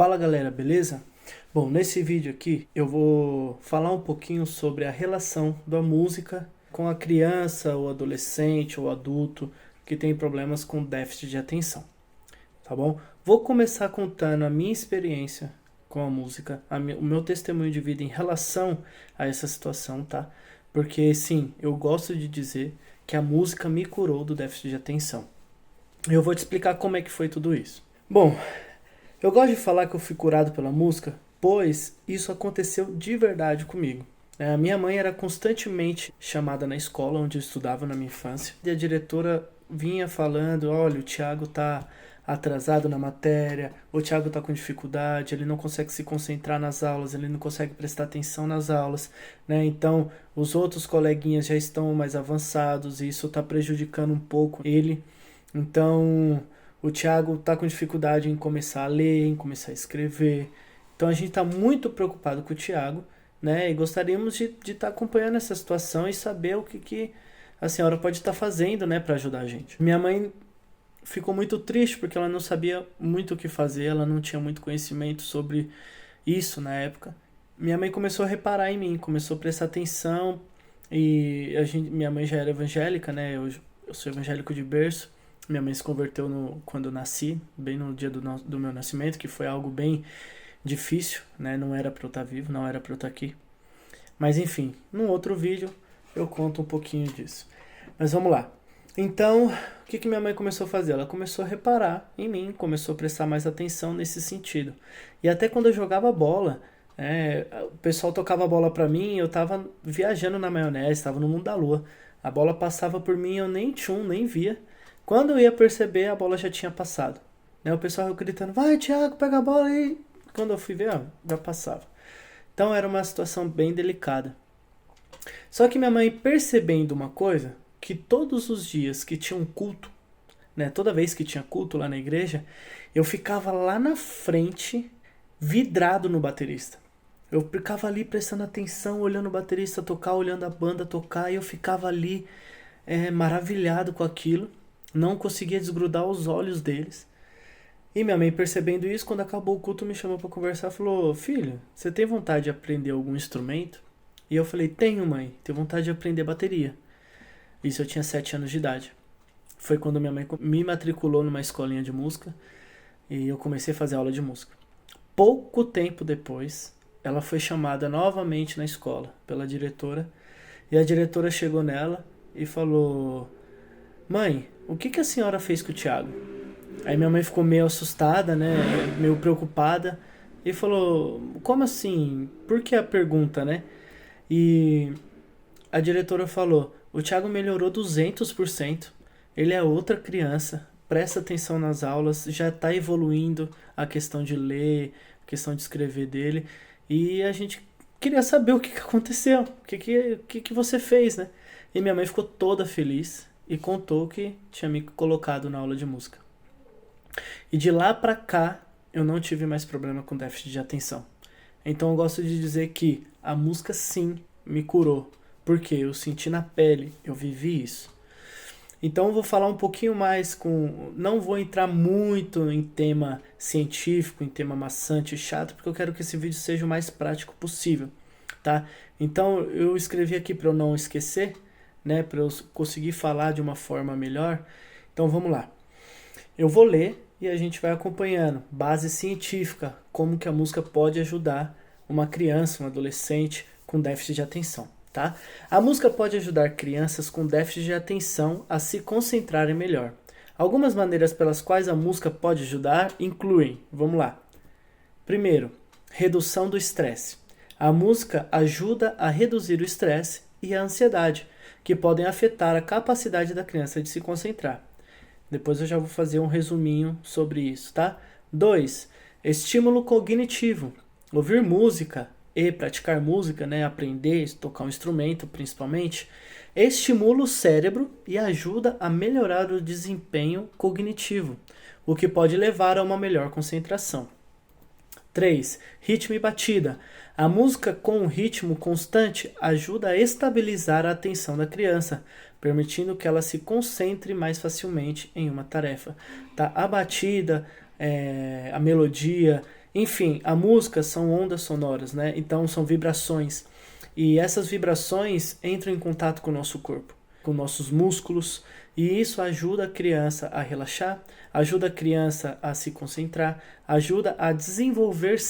Fala galera, beleza? Bom, nesse vídeo aqui eu vou falar um pouquinho sobre a relação da música com a criança, ou adolescente, ou adulto que tem problemas com déficit de atenção, tá bom? Vou começar contando a minha experiência com a música, o meu testemunho de vida em relação a essa situação, tá? Porque sim, eu gosto de dizer que a música me curou do déficit de atenção. Eu vou te explicar como é que foi tudo isso. Bom, eu gosto de falar que eu fui curado pela música, pois isso aconteceu de verdade comigo. A minha mãe era constantemente chamada na escola onde eu estudava na minha infância, e a diretora vinha falando: olha, o Thiago tá atrasado na matéria, o Thiago tá com dificuldade, ele não consegue se concentrar nas aulas, ele não consegue prestar atenção nas aulas, né? Então, os outros coleguinhas já estão mais avançados e isso está prejudicando um pouco ele. Então, o Thiago está com dificuldade em começar a ler, em começar a escrever. Então a gente está muito preocupado com o Thiago, né? E gostaríamos de estar acompanhando essa situação e saber o que a senhora pode estar fazendo, né, para ajudar a gente. Minha mãe ficou muito triste porque ela não sabia muito o que fazer, ela não tinha muito conhecimento sobre isso na época. Minha mãe começou a reparar em mim, começou a prestar atenção e minha mãe já era evangélica, né? Eu sou evangélico de berço. Minha mãe se converteu quando eu nasci, bem no dia do meu nascimento, que foi algo bem difícil, né? Não era para eu estar vivo, não era para eu estar aqui. Mas enfim, num outro vídeo eu conto um pouquinho disso. Mas vamos lá. Então, o que minha mãe começou a fazer? Ela começou a reparar em mim, começou a prestar mais atenção nesse sentido. E até quando eu jogava bola, o pessoal tocava a bola pra mim, eu tava viajando na maionese, tava no mundo da lua. A bola passava por mim, eu nem via. Quando eu ia perceber, a bola já tinha passado. Né? O pessoal gritando: vai, Thiago, pega a bola aí. Quando eu fui ver, já passava. Então era uma situação bem delicada. Só que minha mãe, percebendo uma coisa, que todos os dias que tinha um culto, né, toda vez que tinha culto lá na igreja, eu ficava lá na frente, vidrado no baterista. Eu ficava ali prestando atenção, olhando o baterista tocar, olhando a banda tocar, e eu ficava ali maravilhado com aquilo. Não conseguia desgrudar os olhos deles. E minha mãe, percebendo isso, quando acabou o culto, me chamou para conversar e falou: filho, você tem vontade de aprender algum instrumento? E eu falei: tenho, mãe, tenho vontade de aprender bateria. Isso eu tinha 7 anos de idade. Foi quando minha mãe me matriculou numa escolinha de música e eu comecei a fazer aula de música. Pouco tempo depois, ela foi chamada novamente na escola pela diretora, e a diretora chegou nela e falou: mãe, o que a senhora fez com o Thiago? Aí minha mãe ficou meio assustada, né? Meio preocupada. E falou: como assim? Por que a pergunta, né? E a diretora falou: o Thiago melhorou 200%. Ele é outra criança. Presta atenção nas aulas. Já está evoluindo a questão de ler, a questão de escrever dele. E a gente queria saber o que aconteceu. O que você fez, né? E minha mãe ficou toda feliz e contou que tinha me colocado na aula de música. E de lá pra cá, eu não tive mais problema com déficit de atenção. Então eu gosto de dizer que a música sim me curou, porque eu senti na pele, eu vivi isso. Então eu vou falar um pouquinho mais não vou entrar muito em tema científico, em tema maçante e chato, porque eu quero que esse vídeo seja o mais prático possível, tá? Então eu escrevi aqui para eu não esquecer, né, para eu conseguir falar de uma forma melhor. Então vamos lá. Eu vou ler e a gente vai acompanhando. Base científica, como que a música pode ajudar uma criança, um adolescente com déficit de atenção, tá? A música pode ajudar crianças com déficit de atenção a se concentrarem melhor. Algumas maneiras pelas quais a música pode ajudar incluem, vamos lá. Primeiro, redução do estresse. A música ajuda a reduzir o estresse e a ansiedade, que podem afetar a capacidade da criança de se concentrar. Depois eu já vou fazer um resuminho sobre isso, tá? 2. Estímulo cognitivo. Ouvir música e praticar música, né, aprender, tocar um instrumento principalmente, estimula o cérebro e ajuda a melhorar o desempenho cognitivo, o que pode levar a uma melhor concentração. 3. Ritmo e batida. A música com um ritmo constante ajuda a estabilizar a atenção da criança, permitindo que ela se concentre mais facilmente em uma tarefa. Tá? A batida, a melodia Enfim, a música são ondas sonoras, né? Então são vibrações. E essas vibrações entram em contato com o nosso corpo, com nossos músculos, e isso ajuda a criança a relaxar, ajuda a criança a se concentrar, ajuda a desenvolver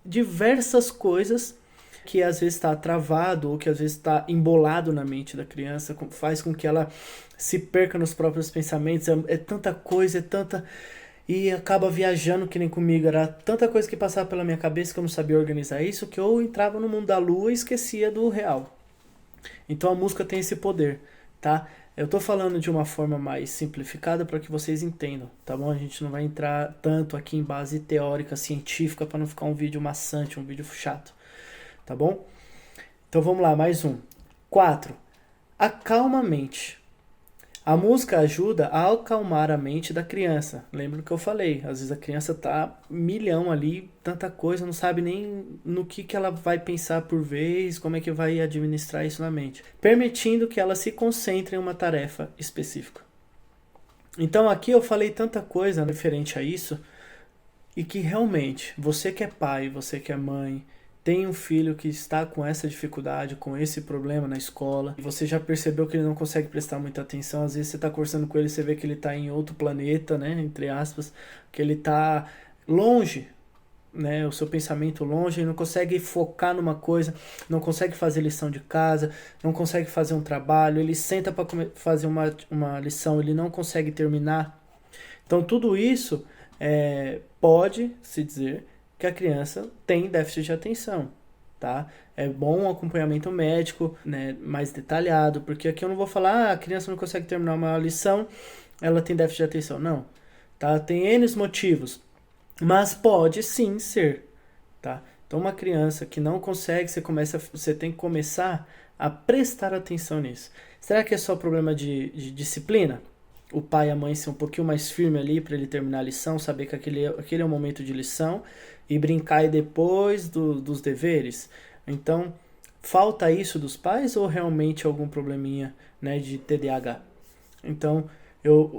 diversas coisas que às vezes está travado ou que às vezes está embolado na mente da criança, faz com que ela se perca nos próprios pensamentos. É tanta coisa, é tanta... E acaba viajando que nem comigo. Era tanta coisa que passava pela minha cabeça que eu não sabia organizar isso, que eu entrava no mundo da lua e esquecia do real. Então a música tem esse poder, tá? Eu tô falando de uma forma mais simplificada para que vocês entendam, tá bom? A gente não vai entrar tanto aqui em base teórica, científica, para não ficar um vídeo maçante, um vídeo chato, tá bom? Então vamos lá, mais um. 4. Acalma a mente. A música ajuda a acalmar a mente da criança. Lembra que eu falei, às vezes a criança tá milhão ali, tanta coisa, não sabe nem no que ela vai pensar por vez, como é que vai administrar isso na mente. Permitindo que ela se concentre em uma tarefa específica. Então aqui eu falei tanta coisa referente a isso, e que realmente, você que é pai, você que é mãe, tem um filho que está com essa dificuldade, com esse problema na escola, e você já percebeu que ele não consegue prestar muita atenção, às vezes você está conversando com ele, você vê que ele está em outro planeta, né, entre aspas, que ele está longe, né, o seu pensamento longe, ele não consegue focar numa coisa, não consegue fazer lição de casa, não consegue fazer um trabalho, ele senta para fazer uma lição, ele não consegue terminar. Então tudo isso pode se dizer que a criança tem déficit de atenção, tá? É bom um acompanhamento médico, né, mais detalhado, porque aqui eu não vou falar, a criança não consegue terminar uma lição, ela tem déficit de atenção. Não, tá? Tem N motivos, mas pode sim ser, tá? Então uma criança que não consegue, você tem que começar a prestar atenção nisso. Será que é só problema de disciplina? O pai e a mãe ser um pouquinho mais firme ali para ele terminar a lição, saber que aquele é o momento de lição e brincar depois dos deveres. Então, falta isso dos pais ou realmente algum probleminha, né, de TDAH? Então,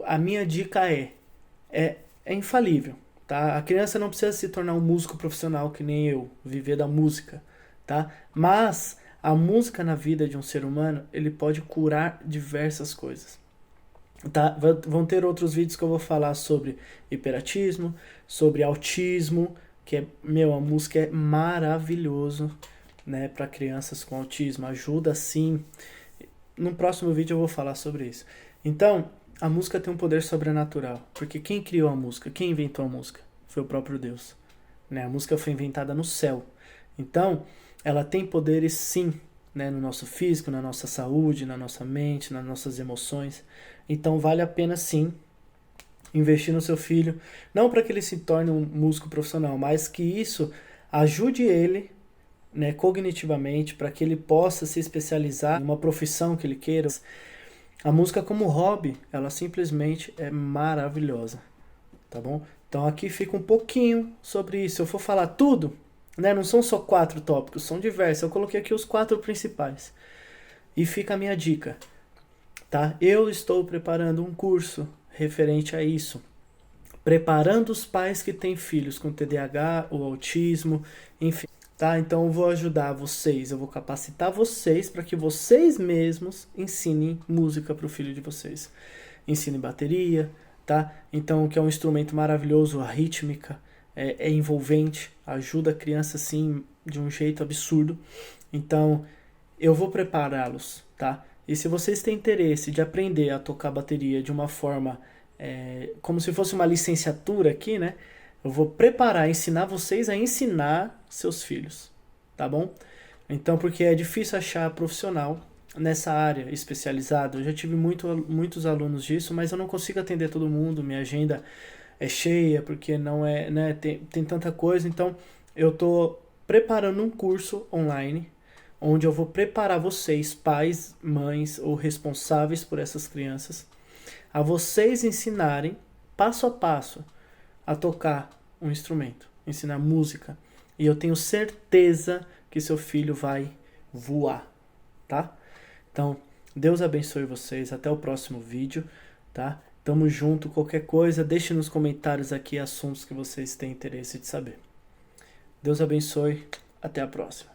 a minha dica é infalível, tá? A criança não precisa se tornar um músico profissional que nem eu, viver da música, tá? Mas a música na vida de um ser humano, ele pode curar diversas coisas. Tá? Vão ter outros vídeos que eu vou falar sobre hiperatismo, sobre autismo, que a música é maravilhoso, né, para crianças com autismo, ajuda sim. No próximo vídeo eu vou falar sobre isso. Então, a música tem um poder sobrenatural, porque quem criou a música, quem inventou a música? Foi o próprio Deus, né? A música foi inventada no céu. Então, ela tem poderes sim, né, no nosso físico, na nossa saúde, na nossa mente, nas nossas emoções. Então vale a pena sim investir no seu filho, não para que ele se torne um músico profissional, mas que isso ajude ele, né, cognitivamente, para que ele possa se especializar em uma profissão que ele queira. A música como hobby, ela simplesmente é maravilhosa, tá bom? Então aqui fica um pouquinho sobre isso. Se eu for falar tudo, né, não são só 4 tópicos, são diversos. Eu coloquei aqui os 4 principais. E fica a minha dica, tá? Eu estou preparando um curso referente a isso, preparando os pais que têm filhos com TDAH ou autismo, enfim, tá? Então eu vou ajudar vocês, eu vou capacitar vocês para que vocês mesmos ensinem música para o filho de vocês. Ensinem bateria, tá? Então, que é um instrumento maravilhoso, a rítmica, é envolvente, ajuda a criança assim de um jeito absurdo. Então, eu vou prepará-los, tá? E se vocês têm interesse de aprender a tocar bateria de uma forma, como se fosse uma licenciatura aqui, né? Eu vou preparar, ensinar vocês a ensinar seus filhos, tá bom? Então, porque é difícil achar profissional nessa área especializada. Eu já tive muitos alunos disso, mas eu não consigo atender todo mundo, minha agenda é cheia, porque não é, né? Tem tanta coisa. Então, eu tô preparando um curso online onde eu vou preparar vocês, pais, mães ou responsáveis por essas crianças, a vocês ensinarem passo a passo a tocar um instrumento, ensinar música. E eu tenho certeza que seu filho vai voar, tá? Então, Deus abençoe vocês, até o próximo vídeo, tá? Tamo junto, qualquer coisa, deixe nos comentários aqui assuntos que vocês têm interesse de saber. Deus abençoe, até a próxima.